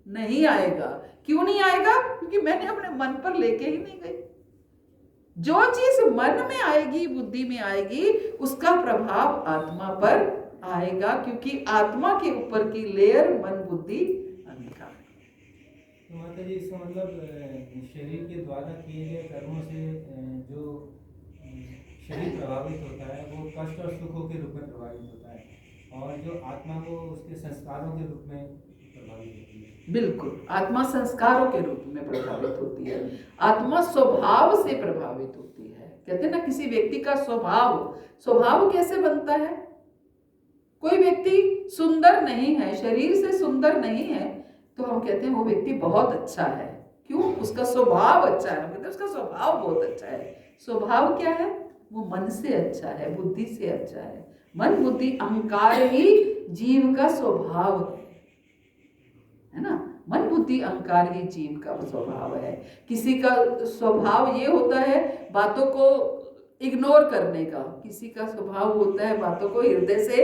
नहीं आएगा। क्यों नहीं आएगा? क्योंकि मैंने अपने मन पर लेके ही नहीं गई। जो चीज मन में आएगी, बुद्धि में आएगी, उसका प्रभाव आत्मा पर आएगा, क्योंकि आत्मा के ऊपर की लेयर मन बुद्धि अहंकार। तो माता जी इसका मतलब शरीर के द्वारा किए गए कर्मों से जो शरीर प्रभावित होता है वो कष्ट और सुखों के रूप में प्रभावित होता है, और जो आत्मा को उसके संस्कारों के रूप में प्रभावित होती है। बिल्कुल, आत्मा संस्कारों के रूप में प्रभावित होती है, आत्मा स्वभाव से प्रभावित होती है। कहते हैं ना, किसी व्यक्ति का स्वभाव कैसे बनता है? कोई व्यक्ति सुंदर नहीं है, शरीर से सुंदर नहीं है, तो हम कहते हैं वो व्यक्ति बहुत अच्छा है। क्यों? उसका स्वभाव अच्छा है। हम कहते हैं उसका स्वभाव बहुत अच्छा है। स्वभाव क्या है? वो मन से अच्छा है, बुद्धि से अच्छा है। मन बुद्धि अहंकार ही जीव का स्वभाव है ना। मन बुद्धि अहंकार ही जीव का स्वभाव है। किसी का स्वभाव ये होता है बातों को इग्नोर करने का, किसी का स्वभाव होता है बातों को हृदय से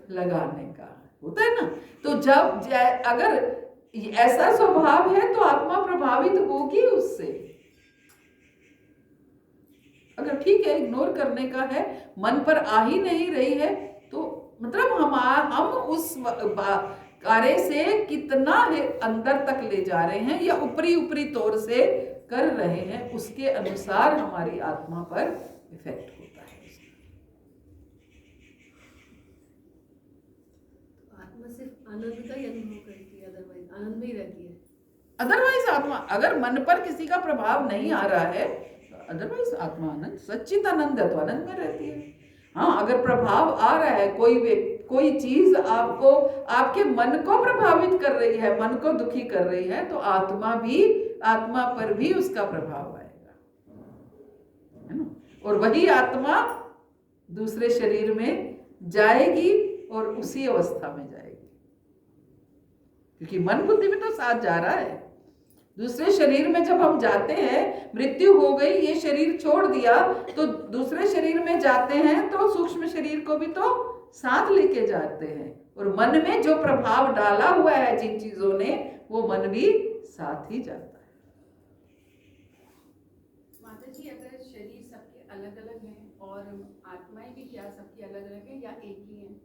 लगाने का, होता है ना। तो जब अगर ऐसा स्वभाव है तो आत्मा प्रभावित होगी उससे। अगर ठीक है इग्नोर करने का है, मन पर आ ही नहीं रही है, तो मतलब हम उस कार्य से कितना अंदर तक ले जा रहे हैं या ऊपरी तौर से कर रहे हैं, उसके अनुसार हमारी आत्मा पर इफेक्ट होता है। आत्मा सिर्फ आनंद का ही अनुभव करती है, अदरवाइज आनंद में ही रहती है। अदरवाइज आत्मा अगर मन पर किसी का प्रभाव नहीं आ रहा है, अदरवाइज आत्मा आनंद, सच्चित आनंद है तो आनंद में रहती है। हाँ, अगर प्रभाव आ रहा है, कोई चीज आपको आपके मन को प्रभावित कर रही है, मन को दुखी कर रही है, तो आत्मा पर भी उसका प्रभाव आएगा, है ना। और वही आत्मा दूसरे शरीर में जाएगी और उसी अवस्था में जाएगी, क्योंकि मन बुद्धि में तो साथ जा रहा है। दूसरे शरीर में जब हम जाते हैं, मृत्यु हो गई, ये शरीर छोड़ दिया, तो दूसरे शरीर में जाते हैं तो सूक्ष्म शरीर को भी तो साथ लेके जाते हैं, और मन में जो प्रभाव डाला हुआ है जिन चीजों ने, वो मन भी साथ ही जाता है। माता जी, अगर शरीर सबके अलग अलग हैं और आत्माएं भी क्या सबकी अलग अलग हैं या एक ही हैं?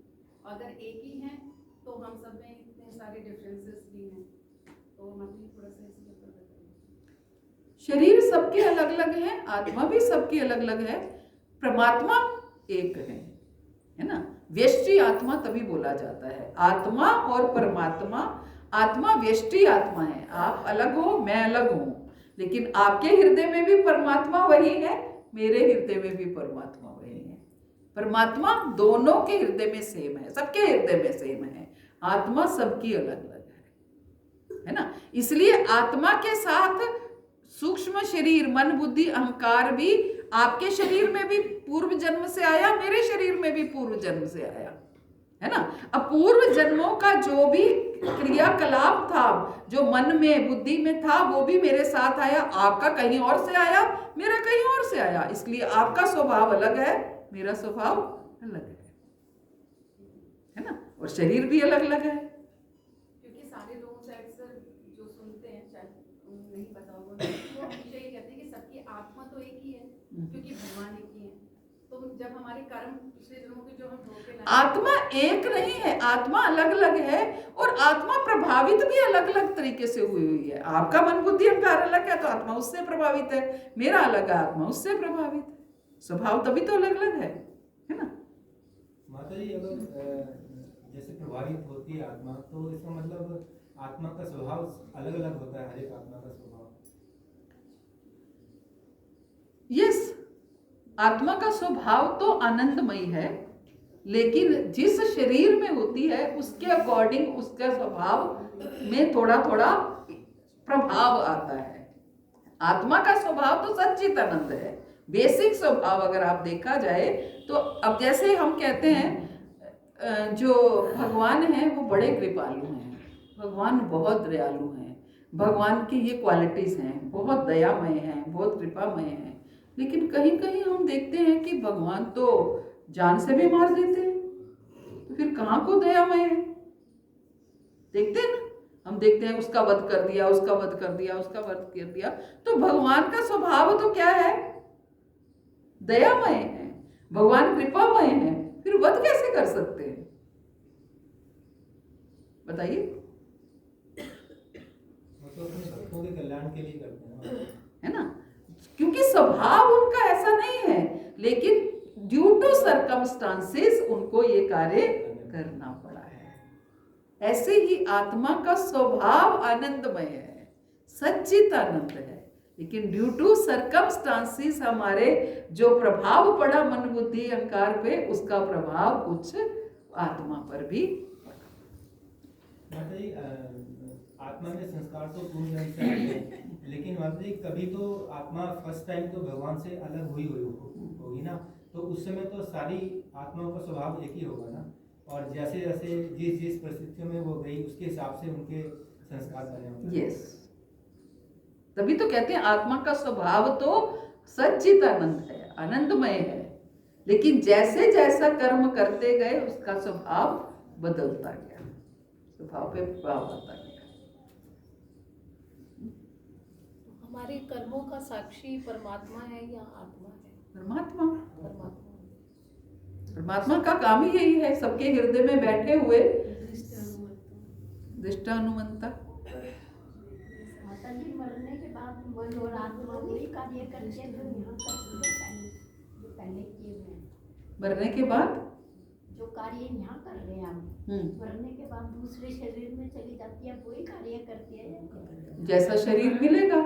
अगर एक ही हैं तो हम सब में इतने सारे डिफरेंसेस भी हैं, तो माता जी थोड़ा सा इसके ऊपर बताइए। शरीर सबके अलग अलग है, आत्मा भी सबकी अलग अलग है, परमात्मा एक है ना। व्यष्टि आत्मा तभी बोला जाता है, आत्मा और परमात्मा। आत्मा व्यष्टि आत्मा है, आप अलग हो, मैं अलग हूं, लेकिन आपके हृदय में भी परमात्मा वही है, मेरे हृदय में भी परमात्मा वही है। परमात्मा दोनों के हृदय में सेम है, सबके हृदय में सेम है, आत्मा सबकी अलग अलग है ना। इसलिए आत्मा के साथ सूक्ष्म शरीर, मन बुद्धि अहंकार भी आपके शरीर में भी पूर्व जन्म से आया, मेरे शरीर में भी पूर्व जन्म से आया, है ना। अब पूर्व जन्मों का जो भी क्रियाकलाप था, जो मन में बुद्धि में था, वो भी मेरे साथ आया। आपका कहीं और से आया, मेरा कहीं और से आया, इसलिए आपका स्वभाव अलग है, मेरा स्वभाव अलग है ना। और शरीर भी अलग अलग है। क्योंकि सारे लोग शायद सर जो सुनते हैं, शायद नहीं पता होगा, वो हमेशा ये कहते हैं कि सबकी आत्मा तो एक ही है, क्योंकि भगवान एक ही है। तो जब हमारे कर्म पिछले जन्मों के जो हम धोखे लाए, आत्मा एक नहीं है, आत्मा अलग अलग है, और आत्मा प्रभावित भी अलग अलग तरीके से हुई है। आपका मन बुद्धि अहंकार अलग है तो आत्मा उससे प्रभावित है, मेरा अलग है, आत्मा उससे प्रभावित है। स्वभाव तभी तो अलग अलग है ना। माता जी, अगर जैसे प्रभावित होती है आत्मा, तो इसका मतलब आत्मा का स्वभाव अलग अलग होता है, हर एक आत्मा का स्वभाव। यस, आत्मा का स्वभाव तो आनंदमयी है, लेकिन जिस शरीर में होती है उसके अकॉर्डिंग उसका स्वभाव में थोड़ा थोड़ा प्रभाव आता है। आत्मा का स्वभाव तो सच्चिदानंद है, बेसिक स्वभाव अगर आप देखा जाए तो। अब जैसे हम कहते हैं जो भगवान हैं वो बड़े कृपालु हैं, भगवान बहुत दयालु हैं, भगवान की ये क्वालिटीज हैं, बहुत दयामय हैं, बहुत कृपामय हैं। लेकिन कहीं कहीं हम देखते हैं कि भगवान तो जान से भी मार देते हैं, तो फिर कहाँ को दयामय है? देखते हैं ना, हम देखते हैं उसका वध कर दिया, उसका वध कर दिया, उसका वध कर दिया। तो भगवान का स्वभाव तो क्या है? दयामय है, भगवान कृपामय है, फिर वध कैसे कर सकते हैं? बताइए। वो तो अपने भक्तों के कल्याण के लिए करते हैं, है ना, क्योंकि स्वभाव उनका ऐसा नहीं है, लेकिन ड्यू टू सर्कमस्टांसेस उनको ये कार्य करना पड़ा है। ऐसे ही आत्मा का स्वभाव आनंदमय है, सच्चित आनंद है, लेकिन ड्यू टू सर्कमस्टांसेस हमारे जो प्रभाव पड़ा मन बुद्धि अहंकार पे, उसका प्रभाव कुछ आत्मा पर भी माता जी। आत्मा में संस्कार तो पूर्ण रूप से आते हैं, लेकिन माता जी कभी तो आत्मा फर्स्ट टाइम तो भगवान से अलग हुई होगी ना, तो उस समय तो सारी आत्माओं का स्वभाव एक ही होगा ना, और जैसे जैसे जिस जिस परिस्थितियों में वो गई उसके हिसाब से उनके संस्कार बने होंगे। यस, तभी तो कहते हैं आत्मा का स्वभाव तो सच्चिदानंद है, आनंदमय है, लेकिन जैसे जैसा कर्म करते गए उसका स्वभाव बदलता गया, स्वभाव पे प्रभाव आता गया। हमारे कर्मों का साक्षी परमात्मा है या आत्मा है? परमात्मा। परमात्मा। परमात्मा का काम ही यही है, सबके हृदय में बैठे हुए दृष्टानुमंता। माता जी मरने के बाद मन और आत्मा वही कार्य करते हैं जो यहाँ करते हैं, जो पहले किए हुए हैं। मरने के बाद जो कार्य यहाँ कर रहे हैं हम, मरने के बाद दूसरे शरीर में चली जाती है, वही कार्य करती है। जैसा शरीर मिलेगा,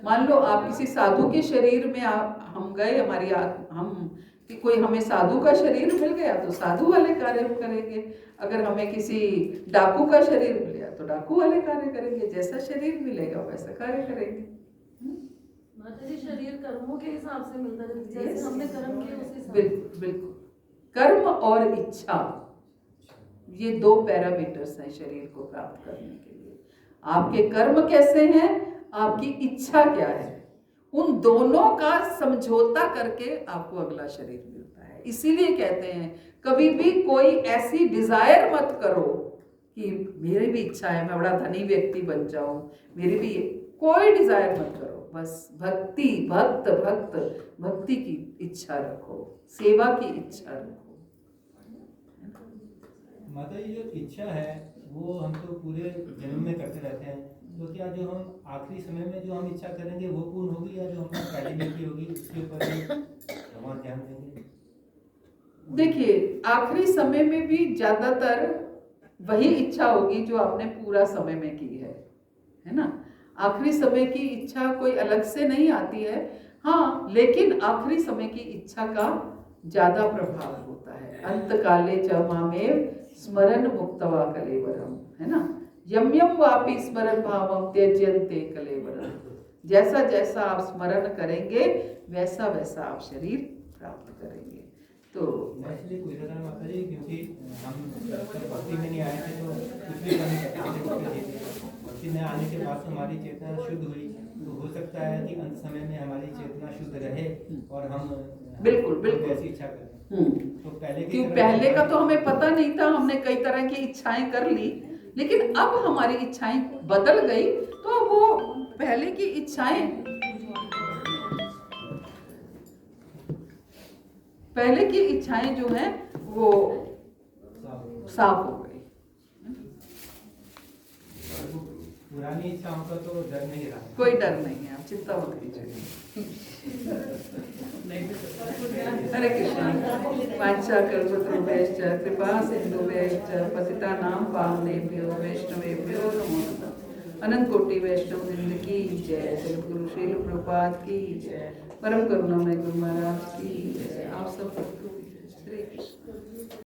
मान लो आप किसी साधु के शरीर में हम गए, हमारी हम कि कोई हमें साधु का शरीर मिल गया तो साधु वाले कार्य करेंगे, अगर हमें किसी डाकू का शरीर मिल गया तो डाकू वाले कार्य करेंगे, जैसा शरीर मिलेगा वैसा कार्य करेंगे। माता जी शरीर कर्मों के हिसाब से मिलता है, जैसे हमने कर्म किए उसी हिसाब से। बिल्कुल बिल्कुल, कर्म और इच्छा ये दो पैरामीटर्स हैं शरीर को प्राप्त करने के लिए। आपके कर्म कैसे हैं, आपकी इच्छा क्या है, उन दोनों का समझौता करके आपको अगला शरीर मिलता है। इसीलिए कहते हैं कभी भी कोई ऐसी डिजायर मत करो कि मेरी भी इच्छा है मैं बड़ा धनी व्यक्ति बन जाऊं, मेरी भी, कोई डिजायर मत करो, बस भक्ति भक्ति की इच्छा रखो, सेवा की इच्छा रखो। माता जी जो इच्छा है वो हम तो पूरे जन्म में करते रहते हैं, तो क्या जो हम आखिरी समय में जो हम इच्छा करेंगे वो पूर्ण होगी, या जो हमारी पहली व्यक्ति होगी उसके ऊपर भगवान ध्यान देंगे? देखिए, आखिरी समय में भी ज्यादातर वही इच्छा होगी जो आपने पूरा समय में की है ना। आखिरी समय की इच्छा कोई अलग से नहीं आती है, हाँ, लेकिन आखिरी समय की इच्छा का ज्यादा प्रभाव होता है। अंत काले च मामेव स्मरण मुक्तवा कलेवरम, है ना, यम यम वापि स्मरण भावम त्यज्यन्ते कलेवरम। जैसा जैसा आप स्मरण करेंगे वैसा वैसा आप शरीर प्राप्त करेंगे। तो इसलिए कोई था माता जी, क्योंकि हम भक्ति में नहीं आए थे तो कुछ भी कमी करते थे, भक्ति में आने के बाद तो हमारी चेतना शुद्ध हुई, तो हो सकता है कि अंत समय में हमारी चेतना शुद्ध रहे और हम बिल्कुल ऐसी इच्छा करें। तो पहले का तो हमें पता नहीं था, हमने कई तरह की इच्छाएं कर ली, लेकिन अब हमारी इच्छाएं बदल गई, तो वो पहले की इच्छाएं जो हैं वो साफ हो गई। पुरानी इच्छाओं का तो डर नहीं रहा। कोई डर नहीं है, आप चिंता मत कीजिए। हरे कृष्ण। वाञ्छा कल्पतरुभ्यश्च कृपा सिन्धुभ्यश्च पतितानां पावनेभ्यो वैष्णवेभ्यो नमो नमः। अनंत कोटि वैष्णव वृंद की जय। सद्गुरु श्रील प्रभुपाद की जय। परम करुणामय गुरु महाराज की जय। आप सब भक्तों की जय। हरे कृष्ण।